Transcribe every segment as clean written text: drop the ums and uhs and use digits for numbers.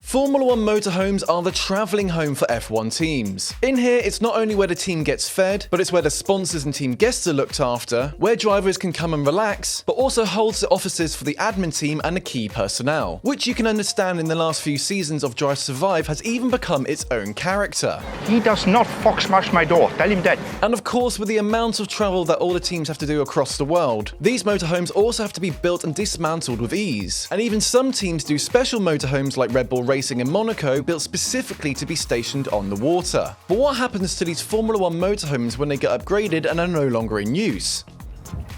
Formula One motorhomes are the travelling home for F1 teams. In here, it's not only where the team gets fed, but it's where the sponsors and team guests are looked after, where drivers can come and relax, but also holds the offices for the admin team and the key personnel, which you can understand in the last few seasons of Drive to Survive has even become its own character. He does not fox smash my door, tell him that. And of course, with the amount of travel that all the teams have to do across the world, these motorhomes also have to be built and dismantled with ease. And even some teams do special motorhomes like Red Bull Racing in Monaco, built specifically to be stationed on the water. But what happens to these Formula One motorhomes when they get upgraded and are no longer in use?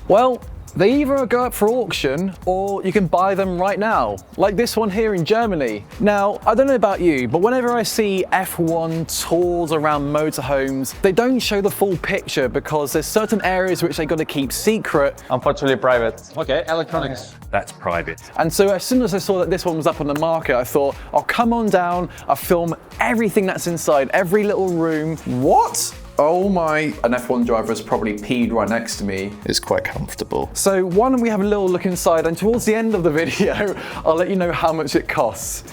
Well, they either go up for auction or you can buy them right now, like this one here in Germany. Now, I don't know about you, but whenever I see F1 tours around motorhomes, they don't show the full picture because there's certain areas which they got to keep secret. Unfortunately private. Okay, electronics. That's private. And so as soon as I saw that this one was up on the market, I thought, I'll come on down, I'll film everything that's inside, every little room. What? Oh my, an F1 driver has probably peed right next to me. It's quite comfortable. So why don't we have a little look inside, and towards the end of the video, I'll let you know how much it costs.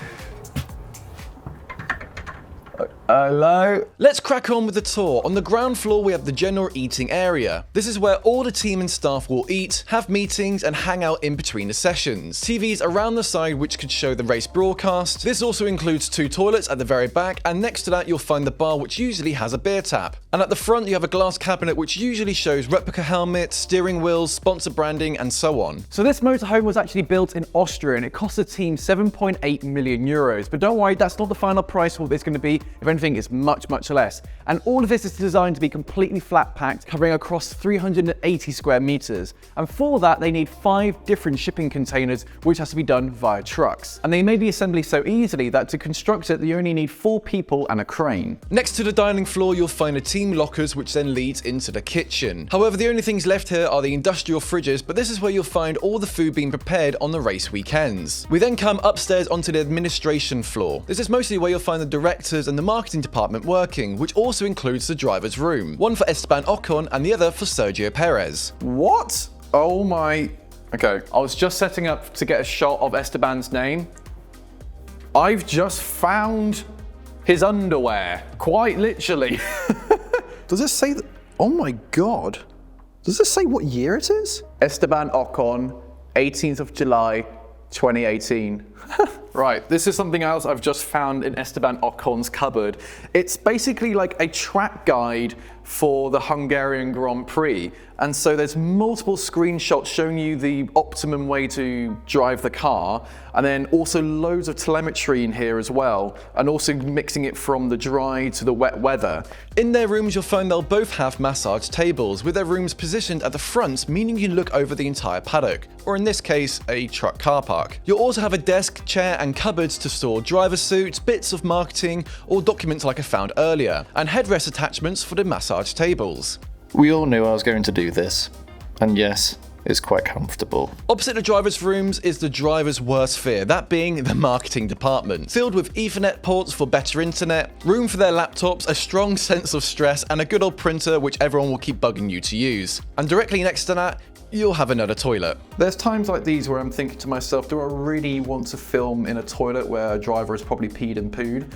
Hello? Let's crack on with the tour. On the ground floor, we have the general eating area. This is where all the team and staff will eat, have meetings, and hang out in between the sessions. TVs around the side which could show the race broadcast. This also includes 2 toilets at the very back, and next to that you'll find the bar which usually has a beer tap. And at the front you have a glass cabinet which usually shows replica helmets, steering wheels, sponsor branding, and so on. So this motorhome was actually built in Austria and it cost the team 7.8 million euros. But don't worry, that's not the final price for what it's going to be. If anything, it's much less. And all of this is designed to be completely flat packed, covering across 380 square meters. And for that, they need 5 different shipping containers, which has to be done via trucks. And they made the assembly so easily that to construct it, you only need 4 people and a crane. Next to the dining floor, you'll find the team lockers, which then leads into the kitchen. However, the only things left here are the industrial fridges, but this is where you'll find all the food being prepared on the race weekends. We then come upstairs onto the administration floor. This is mostly where you'll find the directors and the marketing department working, which also includes the driver's room. One for Esteban Ocon and the other for Sergio Perez. What? Oh my... Okay. I was just setting up to get a shot of Esteban's name. I've just found His underwear, quite literally. Does this say that? Oh my God. Does this say what year it is? Esteban Ocon, 18th of July, 2018. Right, this is something else I've just found in Esteban Ocon's cupboard. It's basically like a track guide for the Hungarian Grand Prix. And so there's multiple screenshots showing you the optimum way to drive the car, and then also loads of telemetry in here as well, and also mixing it from the dry to the wet weather. In their rooms, you'll find they'll both have massage tables, with their rooms positioned at the front, meaning you can look over the entire paddock, or in this case, a truck car park. You'll also have a desk, chair, and cupboards to store driver suits, bits of marketing, or documents like I found earlier, and headrest attachments for the massage tables. We all knew I was going to do this, and yes, it's quite comfortable. Opposite the driver's rooms is the driver's worst fear, that being the marketing department. Filled with Ethernet ports for better internet, room for their laptops, a strong sense of stress, and a good old printer which everyone will keep bugging you to use. And directly next to that, you'll have another toilet. There's times like these where I'm thinking to myself, do I really want to film in a toilet where a driver has probably peed and pooed?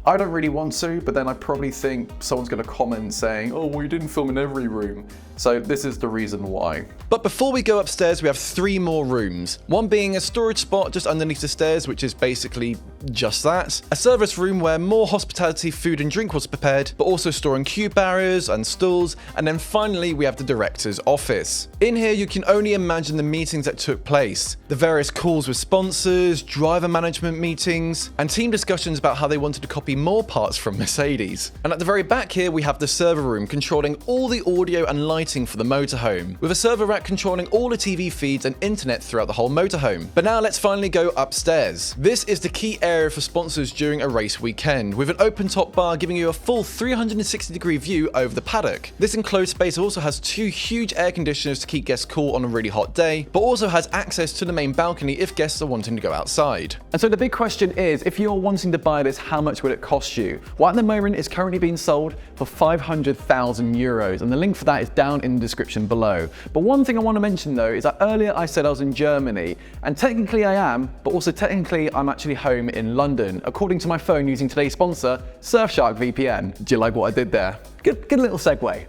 I don't really want to, but then I probably think someone's going to comment saying, oh, well, you didn't film in every room. So this is the reason why. But before we go upstairs, we have 3 more rooms. One being a storage spot just underneath the stairs, which is basically just that. A service room where more hospitality, food and drink was prepared, but also storing queue barriers and stools. And then finally, we have the director's office. In here, you can only imagine the meetings that took place. The various calls with sponsors, driver management meetings, and team discussions about how they wanted to copy more parts from Mercedes. And at the very back here, we have the server room controlling all the audio and lighting for the motorhome, with a server rack controlling all the TV feeds and internet throughout the whole motorhome. But now let's finally go upstairs. This is the key area for sponsors during a race weekend, with an open top bar giving you a full 360-degree view over the paddock. This enclosed space also has 2 huge air conditioners to keep guests cool on a really hot day, but also has access to the main balcony if guests are wanting to go outside. And so the big question is, if you're wanting to buy this, how much will it cost you? Well, at the moment, it's currently being sold for 500,000 euros, and the link for that is down down in the description below. But one thing I want to mention though is that earlier I said I was in Germany, and technically I am, but also technically I'm actually home in London, according to my phone using today's sponsor, Surfshark VPN. Do you like what I did there? Good little segue.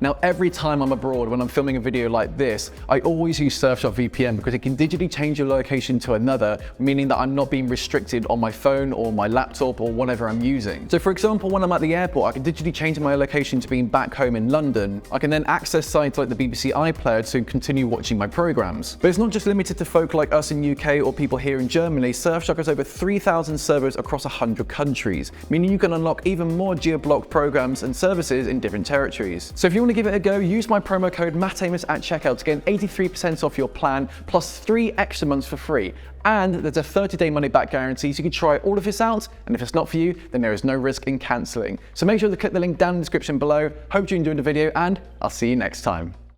Now, every time I'm abroad, when I'm filming a video like this, I always use Surfshark VPN because it can digitally change your location to another, meaning that I'm not being restricted on my phone or my laptop or whatever I'm using. So for example, when I'm at the airport, I can digitally change my location to being back home in London. I can then access sites like the BBC iPlayer to continue watching my programs. But it's not just limited to folk like us in UK or people here in Germany. Surfshark has over 3,000 servers across 100 countries, meaning you can unlock even more geo-blocked programs and services in different territories. So if you want to give it a go, use my promo code MattAmos at checkout to get 83% off your plan, plus 3 extra months for free. And there's a 30-day money-back guarantee, so you can try all of this out, and if it's not for you, then there is no risk in cancelling. So make sure to click the link down in the description below. Hope you enjoyed the video, and I'll see you next time.